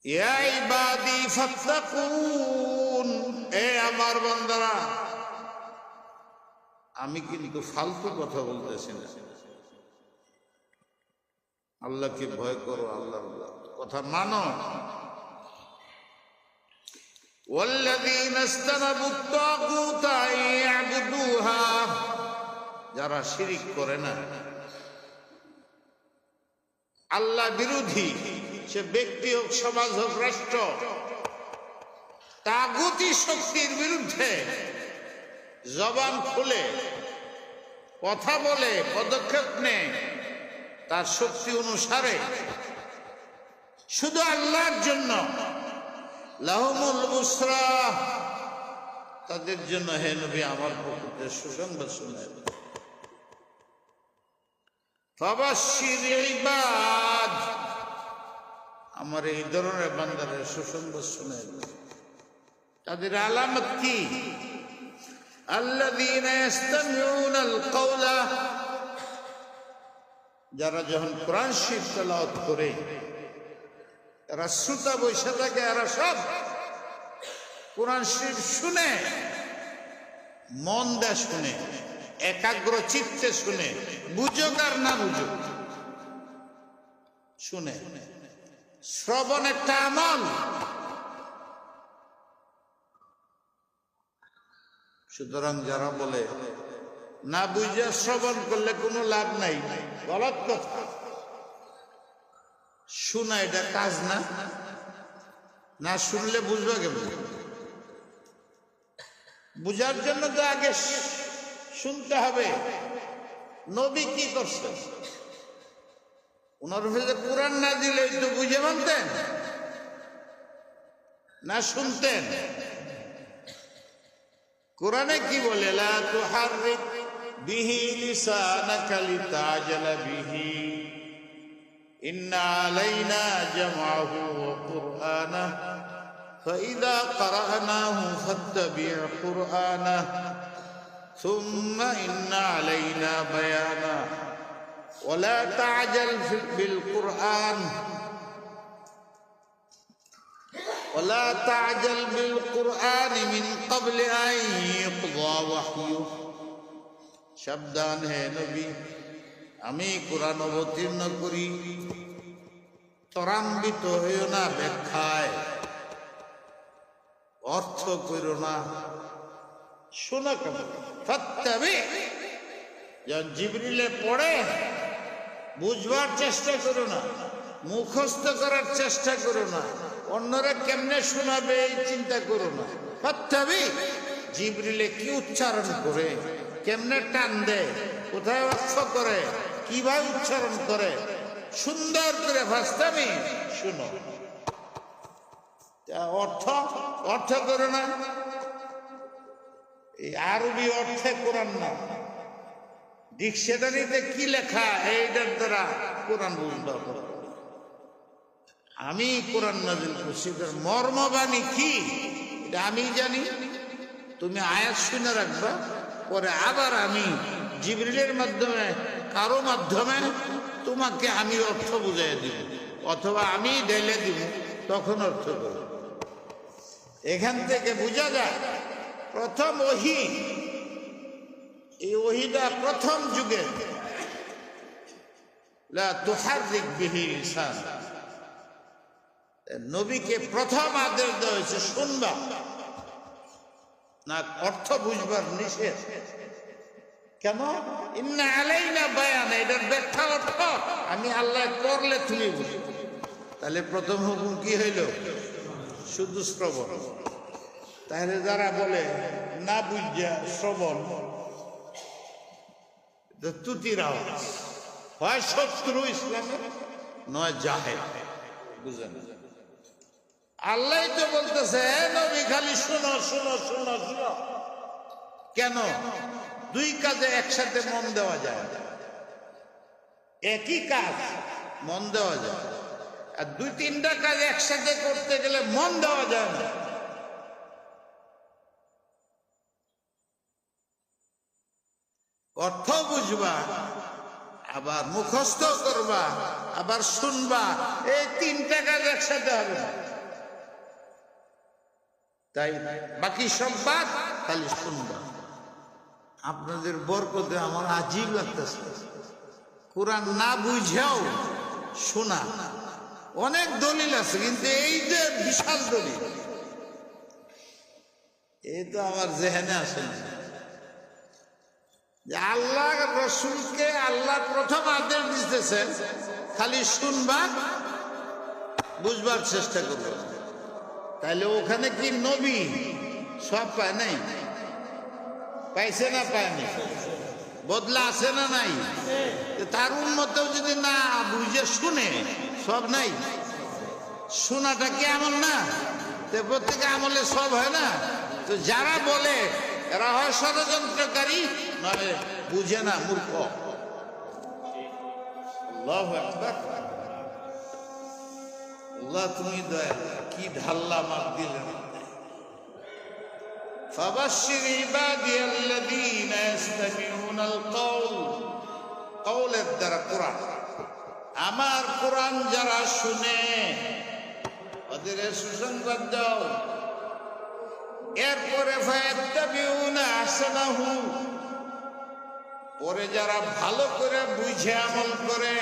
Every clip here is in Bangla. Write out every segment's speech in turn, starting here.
ইয়া ইবাদি ফাত্তাকুন, এ আমার বান্দারা, আমি কিন্তু ফালতু কথা বলতেছি না। আল্লাহকে ভয় করো, আল্লাহর কথা মানো। ওয়াল্লাযীনা ইসতানাবুত তাগুতা ইয়াবুদুহা, যারা শিরিক করে না, আল্লাহ বিরোধী, সে ব্যক্তি হোক, সমাজ হোক, রাষ্ট্র, তাগুতি শক্তির বিরুদ্ধে জবান খুলে কথা বলে, পদক্ষেপ নেয় তার শক্তি অনুসারে, শুধু আল্লাহর জন্য, লাহুমুল বুসরা, তাদের জন্য হে নবী আমার পক্ষে সুসংবাদ শোনায়। ফাবাশশির ইবাদ, আমার এই ধরনের বান্দাদের সুসংবাদ শোনায়। তাদের আলামত কি? আল্লাযীনা ইসতামিউনাল কওলা, যারা যখন কোরআন শরীফ তেলাওয়াত করে, এরা শ্রোতা বসে থাকে, এরা সব কোরআন শরীফ শুনে, মন দিয়ে শুনে, একাগ্র চিত্তে শুনে, বুঝুক আর না বুঝুক শুনে। শ্রবণ একটা আমল, সুতরাং যারা বলে না বুঝে শ্রবণ করলে কোনো লাভ নাই, গলত কথা। শোনা এটা কাজ না, না শুনলে বুঝবে কেমন? বুঝার জন্য তো আগে শুনতে হবে। নবী কি করছেন? ওনার উপরে কোরআন না দিলে তো বুঝে মানতেন না শুনতেন? কোরআনে কি বলে? লা তুহাররিক বিহি লিসানাকা লিতাজালা বিহি ইন্না আলাইনা জামআহু ওয়া কুরআনাহু ফাইযা ক্বারা'নাহু ফাত্তাবি' কুরআনাহু সুম্মা ইন্না আলাইনা বায়ানাহু ওয়া লা তা'জাল বিল কুরআন ولا تعجل بالقرآن من قبل أن يقضى وحيه। সাবধান হে নবী, আমি কোরআন অবতীর্ণ করি, ত্বরান্বিত হইও না ব্যাখ্যায়, অর্থ করো না, শোনো কেমন। ফাত্তাবি, যখন জিবরিলে পড়ে বুঝবার চেষ্টা করো না, মুখস্থ করার চেষ্টা করো না, অন্যরা কেমনে শোনাবে এই চিন্তা করো না। ফাত্তাবি, জিবরিলে কি উচ্চারণ করে, কেমনে টান দেয়, কোথায় অর্থ করে, কিভাবে উচ্চারণ করে, সুন্দর করে ফাস্তাবি শুনো। অর্থ অর্থ করো না, এই আরবি অর্থে কোরআন না, ডিকশনারিতে কি লেখা এইটার দ্বারা কোরআন বুঝতে হবে। আমি কোরআন নাযিল করছি, মর্মবাণী কি এটা আমি জানি। তুমি আয়াত শুনে রাখবা, পরে আবার আমি জিবরিলের মাধ্যমে, কারো মাধ্যমে তোমাকে আমি অর্থ বুঝাই দিব, অথবা আমি ঢেলে দিব, তখন অর্থ করব। এখান থেকে বোঝা যায় প্রথম ওহী, এই ওহীটা প্রথম যুগে। লা তুহাররিক বিহি লিসান, নবীকে প্রথম আদেশ দেওয়া হয়েছে শুনবা না, অর্থ বুঝবার নিষেধ। কেন? ইন্না আলাইনা বায়ান, এটার ব্যাখ্যা অর্থ আমি আল্লাহ করলে তুমি বুঝবে। তাহলে প্রথম হুকুম কি হইল? শুধু শ্রবণ। তাহলে যারা বলে না বুঝা শ্রবণ, তুতির আওয়াজ, হয় শত্রু ইসলামে, নয় জাহেল, বুঝেন? আল্লাহ তো বলতেছে নবী খালি শুনো শুনো শুনো শুনো। কেন? দুই কাজে একসাথে মন দেওয়া যায়, একই কাজ মন দেওয়া যায়, আর দুই তিনটা কাজ একসাথে করতে গেলে মন দেওয়া যায় না। অর্থ বুঝবা, আবার মুখস্থ করবা, আবার শুনবা, এই তিনটা কাজ একসাথে হবে না। তাই বাকি সব বাদ, খালি শুনবা। আপনাদের বরকতে আমার আজীব লাগতেছে, কোরআন না বুঝেও শোনা। অনেক দলিল আছে, কিন্তু এই যে বিশাল দলিল, এই তো আমার জেহেনে আসে না। যে আল্লাহ রসুলকে আল্লাহ প্রথম আদেশ দিতেছেন খালি শুনবা, বুঝবার চেষ্টা করবে। তাইলে ওখানে কি নবী সব পায় নাই? পাইছে না পায়নি? বদলা আছে না নাই? তার উন্মতেও যদি না বুঝে শুনে, সব নাই। শোনাটা কি আমল না? প্রত্যেকে আমলে সব হয় না। তো যারা বলে এরা হয় ষড়যন্ত্রকারী, নয় বুঝে না, মূর্খ। আল্লাহু আকবার। আল্লাহ তুমি দয়া, কি ঢাল্লা মার দিলেন। ফাবাশশির ইবাদিয়াল্লাযীনা ইসতামিউনাল কওল, কওলের দ্বারা কোরআন, আমার কোরআন যারা শুনে ওদের সুসংবাদ দাও। এরপরে ফায়াত্তাবিউনা আহসানাহু, পরে যারা ভালো করে বুঝে আমল করে।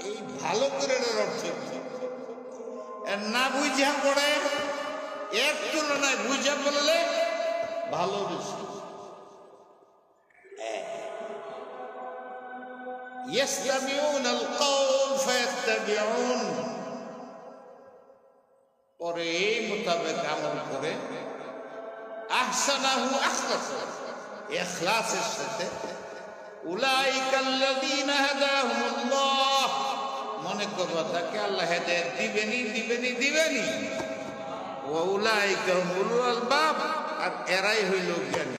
এই ভালো করে অর্থ না বুঝা পড়ে, এর তুলনায় বুঝা পড়লে ভালো বেশি। ইয়াসতামিউনাল কওল ফায়াত্তাবিউন, পরে এই মোতাবেক আমল করে। আহসানাহু, ইখলাসের সাথে। উলাইকাল্লাযীনা হাদাহুমুল্লাহ, মনে করবা তাকে আল্লাহ হেদায়েত দিবেনি দিবেনি দিবেনি। ওয়া উলাইকা হুমুল আলবাব, আর এরাই হইল জ্ঞানী।